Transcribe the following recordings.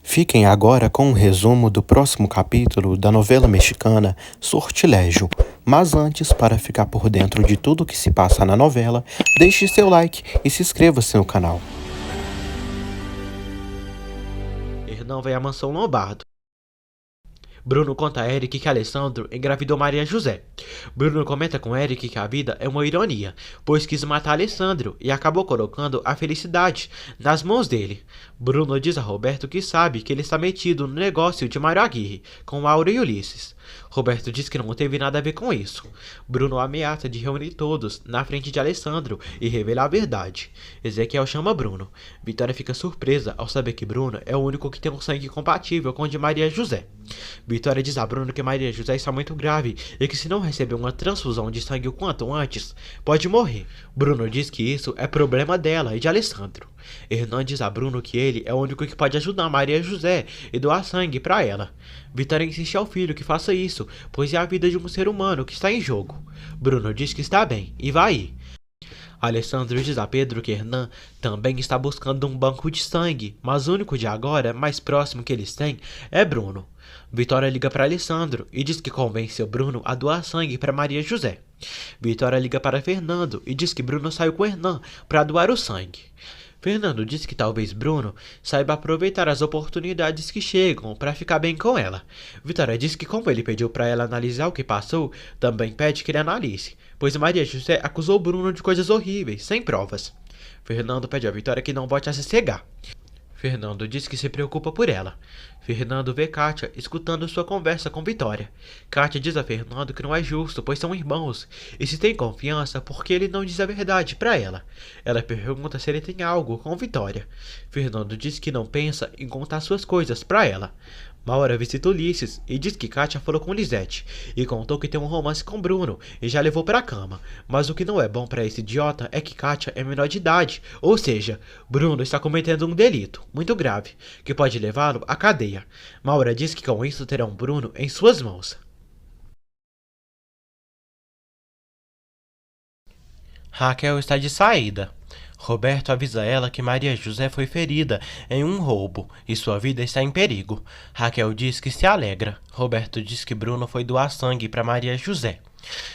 Fiquem agora com um resumo do próximo capítulo da novela mexicana Sortilégio. Mas antes, para ficar por dentro de tudo que se passa na novela, deixe seu like e se inscreva-se no canal. Hernan vai à mansão Lombardo. Bruno conta a Eric que Alessandro engravidou Maria José. Bruno comenta com Eric que a vida é uma ironia, pois quis matar Alessandro e acabou colocando a felicidade nas mãos dele. Bruno diz a Roberto que sabe que ele está metido no negócio de Mário Aguirre, com Aura e Ulisses. Roberto diz que não teve nada a ver com isso. Bruno ameaça de reunir todos na frente de Alessandro e revelar a verdade. Ezequiel chama Bruno. Vitória fica surpresa ao saber que Bruno é o único que tem um sangue compatível com o de Maria José. Vitória diz a Bruno que Maria José está muito grave e que se não receber uma transfusão de sangue o quanto antes, pode morrer. Bruno diz que isso é problema dela e de Alessandro. Hernan diz a Bruno que ele é o único que pode ajudar Maria José e doar sangue para ela. Vitória insiste ao filho que faça isso, pois é a vida de um ser humano que está em jogo. Bruno diz que está bem e vai ir. Alessandro diz a Pedro que Hernan também está buscando um banco de sangue, mas o único de agora mais próximo que eles têm é Bruno. Vitória liga para Alessandro e diz que convenceu Bruno a doar sangue para Maria José. Vitória liga para Fernando e diz que Bruno saiu com Hernan para doar o sangue. Fernando diz que talvez Bruno saiba aproveitar as oportunidades que chegam para ficar bem com ela. Vitória diz que como ele pediu para ela analisar o que passou, também pede que ele analise, pois Maria José acusou Bruno de coisas horríveis, sem provas. Fernando pede a Vitória que não volte a se cegar. Fernando diz que se preocupa por ela. Fernando vê Kátia escutando sua conversa com Vitória. Kátia diz a Fernando que não é justo, pois são irmãos, e se tem confiança, por que ele não diz a verdade para ela? Ela pergunta se ele tem algo com Vitória. Fernando diz que não pensa em contar suas coisas para ela. Maura visita Ulisses e diz que Kátia falou com Lisete e contou que tem um romance com Bruno e já levou pra cama. Mas o que não é bom pra esse idiota é que Kátia é menor de idade, ou seja, Bruno está cometendo um delito muito grave que pode levá-lo à cadeia. Maura diz que com isso terão Bruno em suas mãos. Raquel está de saída. Roberto avisa ela que Maria José foi ferida em um roubo e sua vida está em perigo. Raquel diz que se alegra. Roberto diz que Bruno foi doar sangue para Maria José.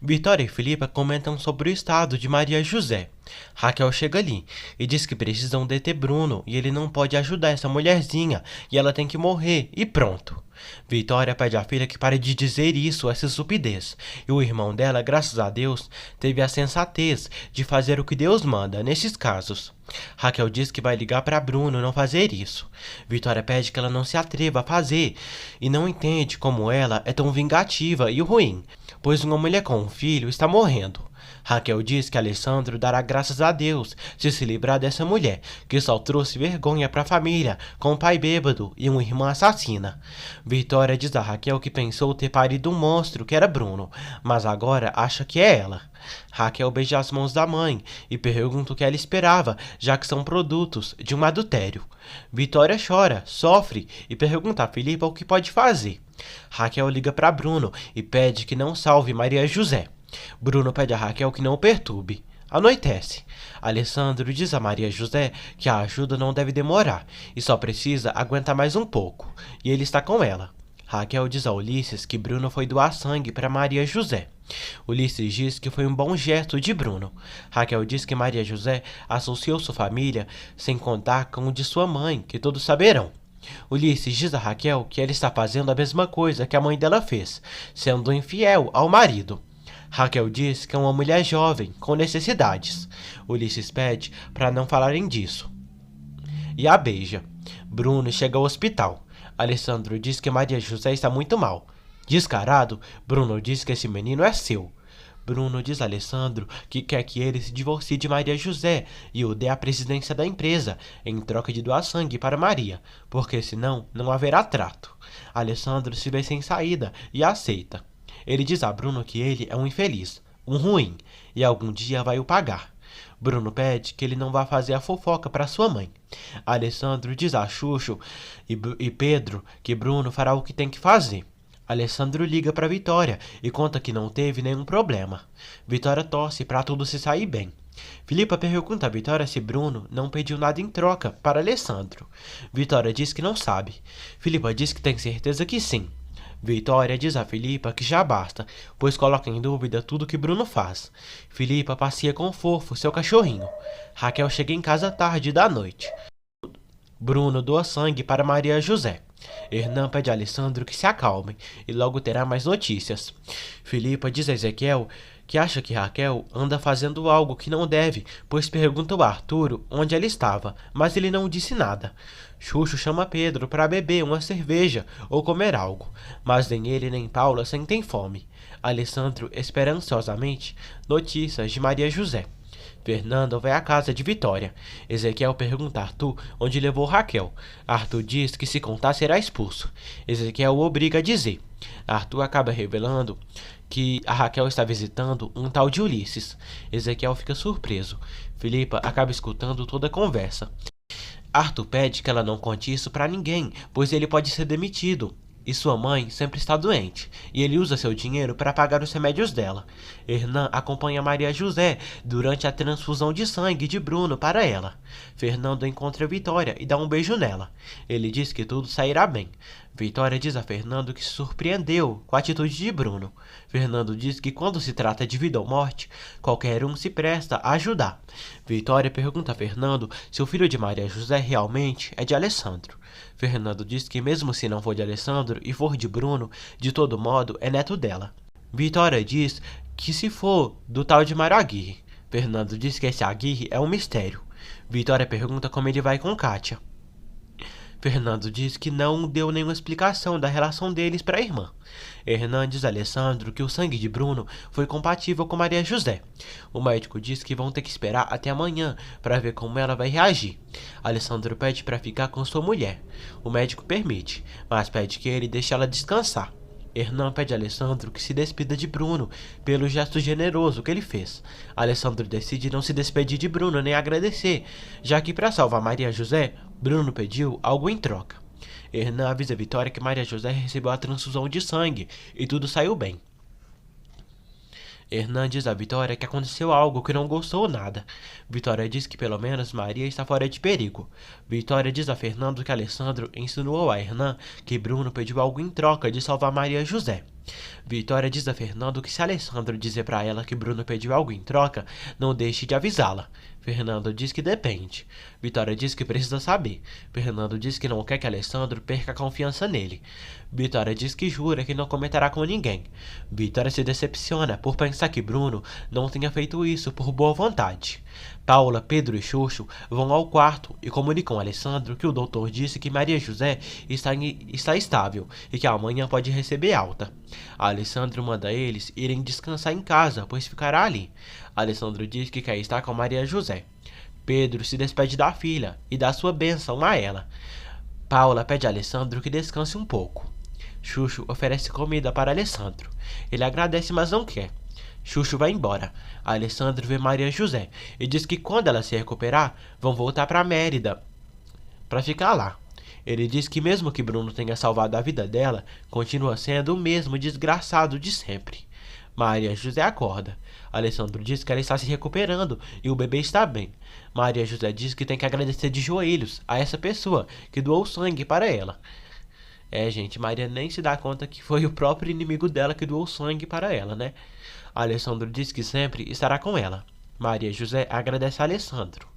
Vitória e Filipa comentam sobre o estado de Maria José. Raquel chega ali e diz que precisam deter Bruno e ele não pode ajudar essa mulherzinha e ela tem que morrer e pronto. Vitória pede à filha que pare de dizer isso, essa estupidez, e o irmão dela, graças a Deus, teve a sensatez de fazer o que Deus manda nesses casos. Raquel diz que vai ligar para Bruno não fazer isso. Vitória pede que ela não se atreva a fazer e não entende como ela é tão vingativa e ruim, pois uma mulher com um filho está morrendo. Raquel diz que Alessandro dará graças a Deus se livrar dessa mulher, que só trouxe vergonha para a família, com um pai bêbado e uma irmã assassina. Vitória diz a Raquel que pensou ter parido um monstro, que era Bruno, mas agora acha que é ela. Raquel beija as mãos da mãe e pergunta o que ela esperava, já que são produtos de um adultério. Vitória chora, sofre e pergunta a Filipa o que pode fazer. Raquel liga para Bruno e pede que não salve Maria José. Bruno pede a Raquel que não o perturbe. Anoitece. Alessandro diz a Maria José que a ajuda não deve demorar e só precisa aguentar mais um pouco, e ele está com ela. Raquel diz a Ulisses que Bruno foi doar sangue para Maria José. Ulisses diz que foi um bom gesto de Bruno. Raquel diz que Maria José associou sua família sem contar com o de sua mãe, que todos saberão. Ulisses diz a Raquel que ela está fazendo a mesma coisa que a mãe dela fez, sendo infiel ao marido. Raquel diz que é uma mulher jovem, com necessidades. Ulisses pede para não falarem disso e a beija. Bruno chega ao hospital. Alessandro diz que Maria José está muito mal. Descarado, Bruno diz que esse menino é seu. Bruno diz a Alessandro que quer que ele se divorcie de Maria José e o dê à presidência da empresa, em troca de doar sangue para Maria, porque senão não haverá trato. Alessandro se vê sem saída e aceita. Ele diz a Bruno que ele é um infeliz, um ruim, e algum dia vai o pagar. Bruno pede que ele não vá fazer a fofoca para sua mãe. Alessandro diz a Xuxo e Pedro que Bruno fará o que tem que fazer. Alessandro liga para Vitória e conta que não teve nenhum problema. Vitória torce para tudo se sair bem. Filipa pergunta a Vitória se Bruno não pediu nada em troca para Alessandro. Vitória diz que não sabe. Filipa diz que tem certeza que sim. Vitória diz a Filipa que já basta, pois coloca em dúvida tudo que Bruno faz. Filipa passeia com o Fofo, seu cachorrinho. Raquel chega em casa tarde da noite. Bruno doa sangue para Maria José. Hernan pede a Alessandro que se acalme e logo terá mais notícias. Filipa diz a Ezequiel que acha que Raquel anda fazendo algo que não deve, pois perguntou a Arturo onde ela estava, mas ele não disse nada. Xuxo chama Pedro para beber uma cerveja ou comer algo, mas nem ele nem Paula sentem fome. Alessandro espera ansiosamente notícias de Maria José. Fernando vai à casa de Vitória. Ezequiel pergunta a Arthur onde levou Raquel. Arthur diz que se contar será expulso. Ezequiel o obriga a dizer. Arthur acaba revelando que a Raquel está visitando um tal de Ulisses. Ezequiel fica surpreso. Filipa acaba escutando toda a conversa. Arthur pede que ela não conte isso para ninguém, pois ele pode ser demitido. E sua mãe sempre está doente, e ele usa seu dinheiro para pagar os remédios dela. Hernan acompanha Maria José durante a transfusão de sangue de Bruno para ela. Fernando encontra Vitória e dá um beijo nela. Ele diz que tudo sairá bem. Vitória diz a Fernando que se surpreendeu com a atitude de Bruno. Fernando diz que quando se trata de vida ou morte, qualquer um se presta a ajudar. Vitória pergunta a Fernando se o filho de Maria José realmente é de Alessandro. Fernando diz que mesmo se não for de Alessandro e for de Bruno, de todo modo é neto dela. Vitória diz que se for do tal de Mário Aguirre. Fernando diz que esse Aguirre é um mistério. Vitória pergunta como ele vai com Kátia. Fernando diz que não deu nenhuma explicação da relação deles para a irmã. Hernan diz a Alessandro que o sangue de Bruno foi compatível com Maria José. O médico diz que vão ter que esperar até amanhã para ver como ela vai reagir. Alessandro pede para ficar com sua mulher. O médico permite, mas pede que ele deixe ela descansar. Hernan pede a Alessandro que se despida de Bruno pelo gesto generoso que ele fez. Alessandro decide não se despedir de Bruno nem agradecer, já que para salvar Maria José, Bruno pediu algo em troca. Hernan avisa a Vitória que Maria José recebeu a transfusão de sangue e tudo saiu bem. Hernan diz a Vitória que aconteceu algo que não gostou nada. Vitória diz que pelo menos Maria está fora de perigo. Vitória diz a Fernando que Alessandro insinuou a Hernan que Bruno pediu algo em troca de salvar Maria José. Vitória diz a Fernando que se Alessandro dizer para ela que Bruno pediu algo em troca, não deixe de avisá-la. Fernando diz que depende. Vitória diz que precisa saber. Fernando diz que não quer que Alessandro perca a confiança nele. Vitória diz que jura que não comentará com ninguém. Vitória se decepciona por pensar que Bruno não tenha feito isso por boa vontade. Paula, Pedro e Xuxo vão ao quarto e comunicam a Alessandro que o doutor disse que Maria José está estável e que amanhã pode receber alta. Alessandro manda eles irem descansar em casa, pois ficará ali. Alessandro diz que quer estar com Maria José. Pedro se despede da filha e dá sua bênção a ela. Paula pede a Alessandro que descanse um pouco. Xuxo oferece comida para Alessandro. Ele agradece, mas não quer. Xuxo vai embora. Alessandro vê Maria José e diz que quando ela se recuperar, vão voltar para Mérida para ficar lá. Ele diz que mesmo que Bruno tenha salvado a vida dela, continua sendo o mesmo desgraçado de sempre. Maria José acorda. Alessandro diz que ela está se recuperando e o bebê está bem. Maria José diz que tem que agradecer de joelhos a essa pessoa que doou sangue para ela. Gente, Maria nem se dá conta que foi o próprio inimigo dela que doou sangue para ela, né? Alessandro diz que sempre estará com ela. Maria José agradece a Alessandro.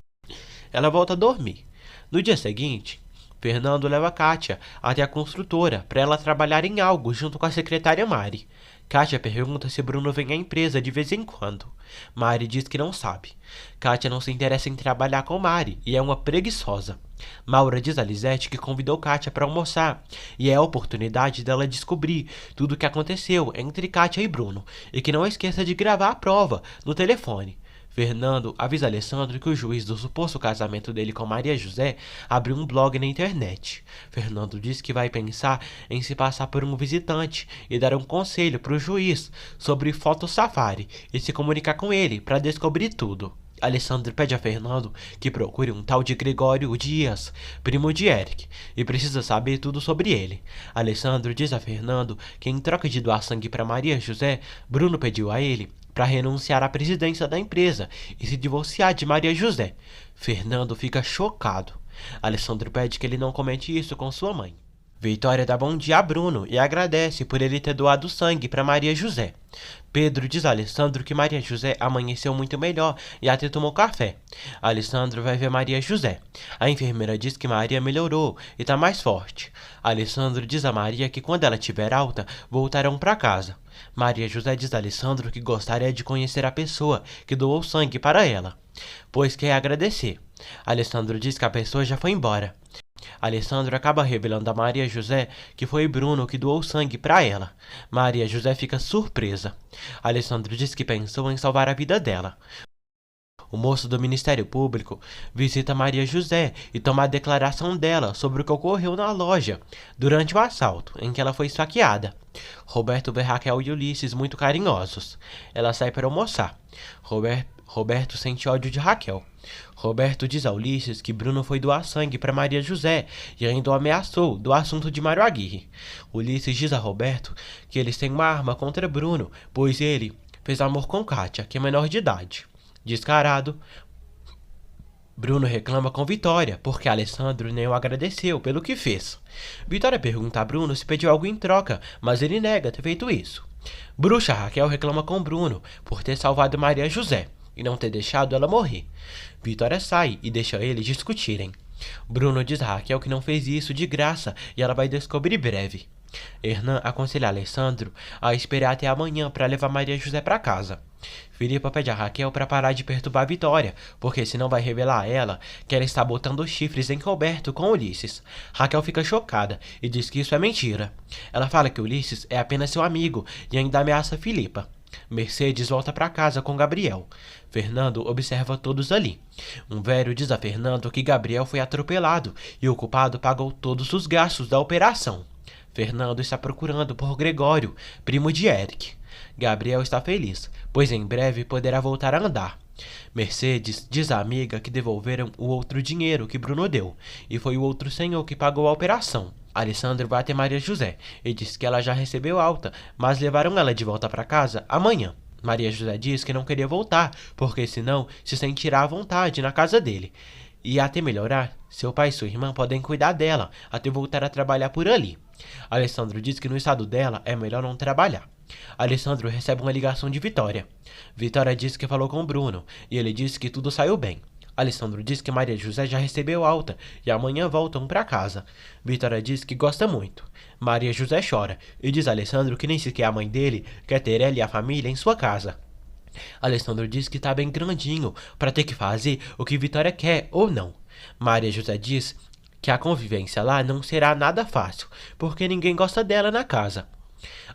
Ela volta a dormir. No dia seguinte, Fernando leva Kátia até a construtora para ela trabalhar em algo junto com a secretária Mari. Kátia pergunta se Bruno vem à empresa de vez em quando. Mari diz que não sabe. Kátia não se interessa em trabalhar com Mari e é uma preguiçosa. Maura diz a Lisete que convidou Kátia para almoçar e é a oportunidade dela descobrir tudo o que aconteceu entre Kátia e Bruno e que não esqueça de gravar a prova no telefone. Fernando avisa Alessandro que o juiz do suposto casamento dele com Maria José abriu um blog na internet. Fernando diz que vai pensar em se passar por um visitante e dar um conselho para o juiz sobre foto safari e se comunicar com ele para descobrir tudo. Alessandro pede a Fernando que procure um tal de Gregório Dias, primo de Eric, e precisa saber tudo sobre ele. Alessandro diz a Fernando que em troca de doar sangue para Maria José, Bruno pediu a ele para renunciar à presidência da empresa e se divorciar de Maria José. Fernando fica chocado. Alessandro pede que ele não comente isso com sua mãe. Vitória dá bom dia a Bruno e agradece por ele ter doado sangue para Maria José. Pedro diz a Alessandro que Maria José amanheceu muito melhor e até tomou café. Alessandro vai ver Maria José. A enfermeira diz que Maria melhorou e está mais forte. Alessandro diz a Maria que quando ela estiver alta, voltarão para casa. Maria José diz a Alessandro que gostaria de conhecer a pessoa que doou sangue para ela, pois quer agradecer. Alessandro diz que a pessoa já foi embora. Alessandro acaba revelando a Maria José que foi Bruno que doou sangue para ela. Maria José fica surpresa. Alessandro diz que pensou em salvar a vida dela. O moço do Ministério Público visita Maria José e toma a declaração dela sobre o que ocorreu na loja durante o assalto em que ela foi esfaqueada. Roberto vê Raquel e Ulisses muito carinhosos. Ela sai para almoçar. Roberto sente ódio de Raquel. Roberto diz a Ulisses que Bruno foi doar sangue para Maria José e ainda o ameaçou do assunto de Mário Aguirre. Ulisses diz a Roberto que eles têm uma arma contra Bruno, pois ele fez amor com Kátia, que é menor de idade. Descarado, Bruno reclama com Vitória, porque Alessandro nem o agradeceu pelo que fez. Vitória pergunta a Bruno se pediu algo em troca, mas ele nega ter feito isso. Bruxa Raquel reclama com Bruno por ter salvado Maria José e não ter deixado ela morrer. Vitória sai e deixa eles discutirem. Bruno diz a Raquel que não fez isso de graça e ela vai descobrir breve. Hernan aconselha Alessandro a esperar até amanhã para levar Maria José para casa. Filipa pede a Raquel para parar de perturbar Vitória, porque senão vai revelar a ela que ela está botando chifres em Roberto com Ulisses. Raquel fica chocada e diz que isso é mentira. Ela fala que Ulisses é apenas seu amigo e ainda ameaça Filipa. Mercedes volta para casa com Gabriel. Fernando observa todos ali. Um velho diz a Fernando que Gabriel foi atropelado e o culpado pagou todos os gastos da operação. Fernando está procurando por Gregório, primo de Eric. Gabriel está feliz, pois em breve poderá voltar a andar. Mercedes diz à amiga que devolveram o outro dinheiro que Bruno deu, e foi o outro senhor que pagou a operação. Alessandro vai até Maria José e diz que ela já recebeu alta, mas levaram ela de volta para casa amanhã. Maria José diz que não queria voltar, porque senão se sentirá à vontade na casa dele. E até melhorar, seu pai e sua irmã podem cuidar dela até voltar a trabalhar por ali. Alessandro diz que no estado dela é melhor não trabalhar. Alessandro recebe uma ligação de Vitória. Vitória diz que falou com Bruno e ele diz que tudo saiu bem. Alessandro diz que Maria José já recebeu alta e amanhã voltam para casa. Vitória diz que gosta muito. Maria José chora e diz a Alessandro que nem sequer a mãe dele quer ter ela e a família em sua casa. Alessandro diz que tá bem grandinho para ter que fazer o que Vitória quer ou não. Maria José diz que a convivência lá não será nada fácil, porque ninguém gosta dela na casa.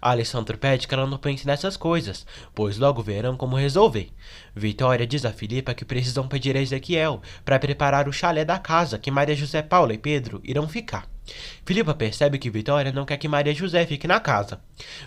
Alessandro pede que ela não pense nessas coisas, pois logo verão como resolver. Vitória diz a Filipa que precisam pedir a Ezequiel para preparar o chalé da casa que Maria José, Paula e Pedro irão ficar. Filipa percebe que Vitória não quer que Maria José fique na casa.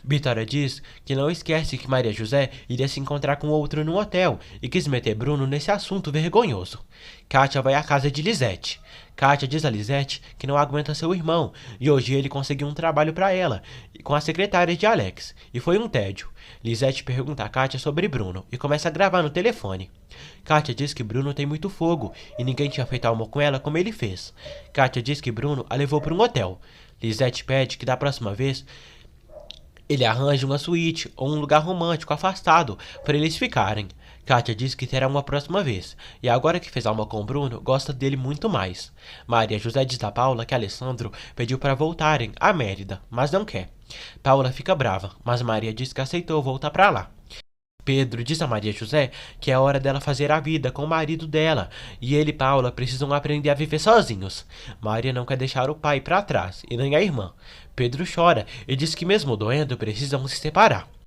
Vitória diz que não esquece que Maria José iria se encontrar com outro no hotel e quis meter Bruno nesse assunto vergonhoso. Kátia vai à casa de Lisete. Kátia diz a Lisete que não aguenta seu irmão e hoje ele conseguiu um trabalho para ela com a secretária de Alex e foi um tédio. Lisete pergunta a Kátia sobre Bruno e começa a gravar no telefone. Kátia diz que Bruno tem muito fogo e ninguém tinha feito amor com ela como ele fez. Kátia diz que Bruno a levou para um hotel. Lisete pede que da próxima vez ele arranje uma suíte ou um lugar romântico afastado para eles ficarem. Kátia diz que terá uma próxima vez, e agora que fez alma com Bruno, gosta dele muito mais. Maria José diz a Paula que Alessandro pediu para voltarem a Mérida, mas não quer. Paula fica brava, mas Maria diz que aceitou voltar para lá. Pedro diz a Maria José que é hora dela fazer a vida com o marido dela, e ele e Paula precisam aprender a viver sozinhos. Maria não quer deixar o pai para trás, e nem a irmã. Pedro chora e diz que mesmo doendo precisam se separar.